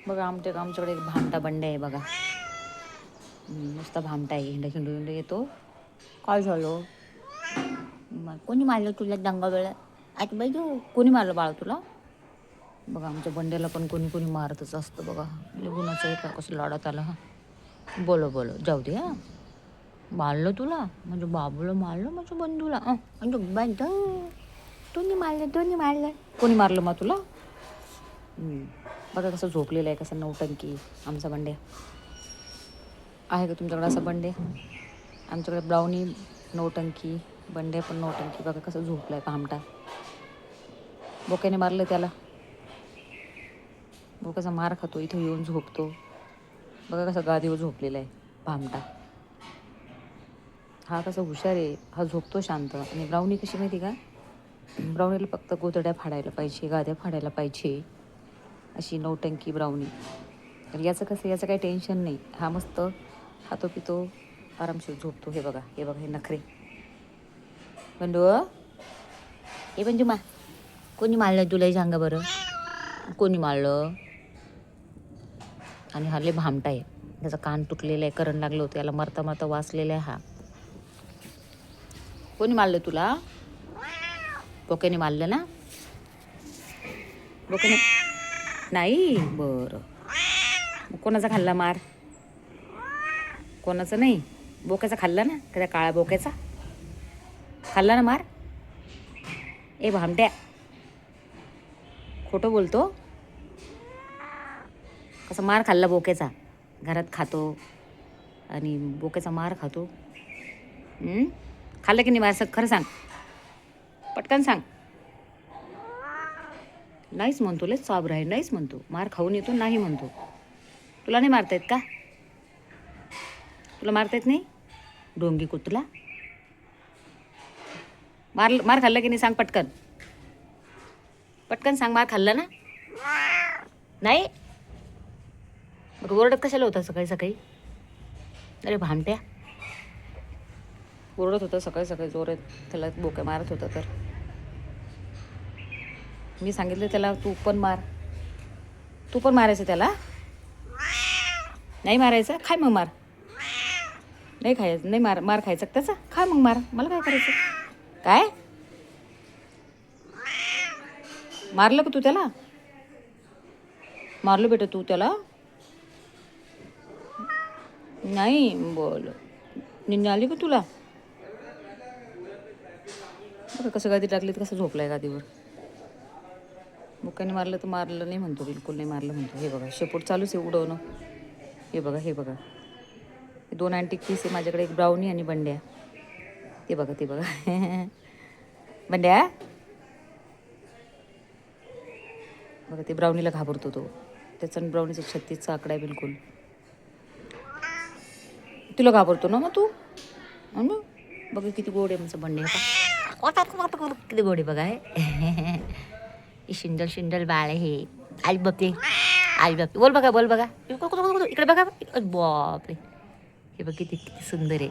बघा आमच्याकडे एक भामटा बंड्या आहे बघा. नुसता भामटा आहे. हिंडू येतो. काय झालं? कोणी मारलं तुला दंगा वेळा? आता बाई कोणी मारलं बाळा तुला? बघा आमच्या बंड्याला पण कोणी मारतच असतं बघा. गुणाचं आहे का कसं लाडात आलं हा. बोलो जाऊ दे हा. मारलं तुला म्हणजे बाबूला मारलं म्हणजे बंधूला बंधू दोन्ही मारलं. कोणी मारलं मग तुला? बघा कसं झोपलेलं आहे, कसं नौटंकी आमचा बंड्या. आहे का तुमच्याकडे असा बंडे? आमच्याकडे ब्राउनी नौटंकी, बंड्या पण नौटंकी. बघा कसं झोपलाय भामटा. बोक्याने मारलं त्याला. बोक्याचा मार खातो, इथं येऊन झोपतो. बघा कसं गादीवर झोपलेला आहे भामटा. हा कसा हुशार आहे, हा झोपतो शांत. आणि ब्राउनी कशी माहिती का? ब्राउनीला फक्त गोदड्या फाडायला पाहिजे, गाद्या फाडायला पाहिजे, अशी नौटंकी ब्राउनी. तर याचं कसं, याचं काही टेन्शन नाही. हा मस्त खातो पितो आरामशीर झोपतो. हे बघा हे नखरे. बंडू हे बंजू मा कोणी मारलं तुला सांगा बरं? कोणी मारलं? आणि हा लय भामटा आहे. त्याचा कान तुटलेला आहे, करंट लागलं होतं, याला मरता वाचलेला आहे हा. कोणी मारलं तुला? बोक्याने मारलं ना? बोक्याने नाही? बरं. कोणाचा खाल्ला मार? कोणाचा नाही, बोक्याचा खाल्ला ना? त्या काळ्या बोक्याचा खाल्ला ना मार? ए भामट्या, खोटं बोलतो. कसा मार खाल्ला बोक्याचा? घरात खातो आणि बोक्याचा मार खातो. खाल्लं की नाही मार? खरं सांग, पटकन सांग. नाहीच म्हणतो, लयच चाबरा आहे. नाहीच म्हणतो, मार खाऊन येतो नाही म्हणतो. तुला नाही मारता येत का? तुला मारता येत नाही? डोंगी कुतला. मार खाल्ला की नाही सांग पटकन. पटकन सांग, मार खाल्ला ना? नाही? मग ओरडत कशाला होता सकाळी? अरे भामट्या, ओरडत होता सकाळी जोरात. त्याला बोक्या मारत होता तर मी सांगितलं त्याला तू पण मारायचं त्याला. नाही मारायचं, खाय मग मार. नाही खायचं, नाही मार खायचं त्याचा, खा मग मार. मला काय करायचं? काय मारलं का तू त्याला? मारलं बेटा तू त्याला? नाही बोल. निन्नी आली का तुला? बघा कसं गादी टाकली, कसं झोपलाय गादीवर. मुक्काने मारलं तर मारलं नाही म्हणतो, बिलकुल नाही मारलं म्हणतो. हे बघा शेपूट चालूच आहे उडवणं. हे बघा 2 अँटिक पीस आहे माझ्याकडे, एक ब्राउनी आणि बंड्या. ते बघा बंड्या बघा, ते ब्राउनीला घाबरतो तो. त्याचा ब्राउनीचा 36चा आकडा आहे बिलकुल. तुला घाबरतो ना मग तू? बघा किती गोड आहे आमचं बंड्या. किती गोड आहे बघा. हे शिंदल बाळ आहे हे. आई बापरे बोल बघा इकडे बघा. बापरे, हे बघ किती सुंदर आहे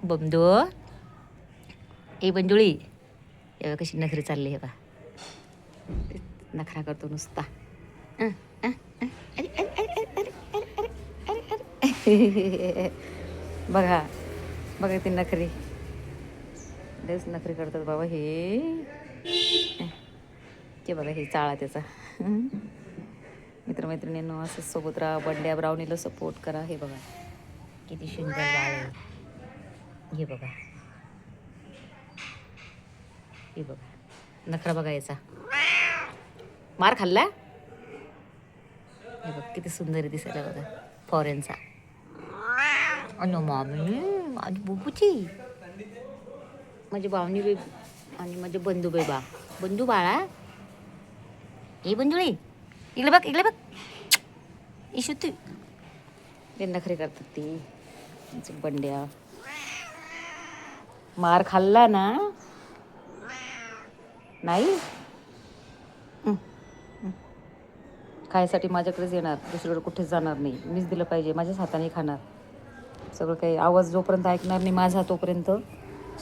बंदो. ए बंजुळी, हे बघ कशी नखरी चालली. हे बघा नखरा करतो नुसता. बघा ती नखरी, लयच नखरी करतात बाबा हे. ते बघा हे चाळा त्याचा. मित्रमैत्रिणींनो असं सोबत राहा, बंड्या ब्राउनीला सपोर्ट करा. हे बघा किती सुंदर बाळ आहे. हे बघा नखरा बघा याचा. मार खाल्ला. हे बघ किती सुंदर दिसायला बघा, फॉरेनचा. आणि मामी माझी बुबूची, माझी बावनी बे आणि माझे बंधू बंधू बाळा. हे बंधुळे, इकडे बघ इशू तू. ते नखरे करतात ती बंड्या. मार खाल्ला ना? नाही? खायसाठी माझ्याकडेच येणार, दुसरीकडे कुठेच जाणार नाही. मीच दिलं पाहिजे, माझ्याच हाताने खाणार सगळं काही. आवाज जोपर्यंत ऐकणार नाही माझा तोपर्यंत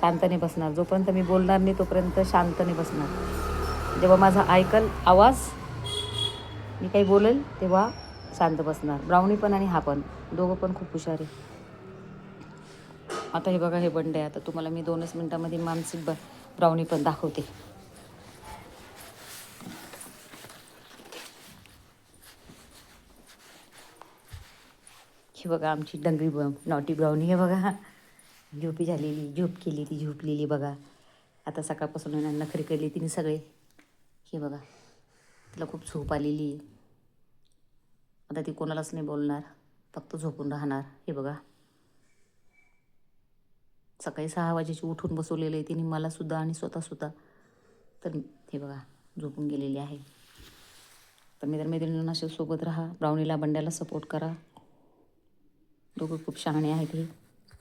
शांतने बसणार. जोपर्यंत मी बोलणार नाही तोपर्यंत शांतने बसणार. जेव्हा माझा ऐकल आवाज, मी काही बोलेल तेव्हा शांत बसणार. ब्राउनी पण आणि हा पण, दोघं पण खूप हुशार आहे. आता हे बघा, हे बंड आहे. आता तुम्हाला मी 2च मिनटामध्ये मानसिक ब्राउनी पण दाखवते. हे बघा आमची डंगरी नॉटी ब्राउनी. हे बघा झोपी झालेली, झोप केली ती, झोपलेली बघा. आता सकाळपासून नखरे केली तिने सगळे. हे बघा, तिला खूप झोप आलेली आहे. आता ती कोणालाच नाही बोलणार, फक्त झोपून राहणार. हे बघा, सकाळी 6 वाजेची उठून बसवलेलं आहे तिने मलासुद्धा आणि स्वतःसुद्धा. तर हे बघा झोपून गेलेली आहे. तर मैत्रिणींना सोबत राहा, ब्राउनीला बंड्याला सपोर्ट करा. दोघं खूप शहाणे आहेत हे.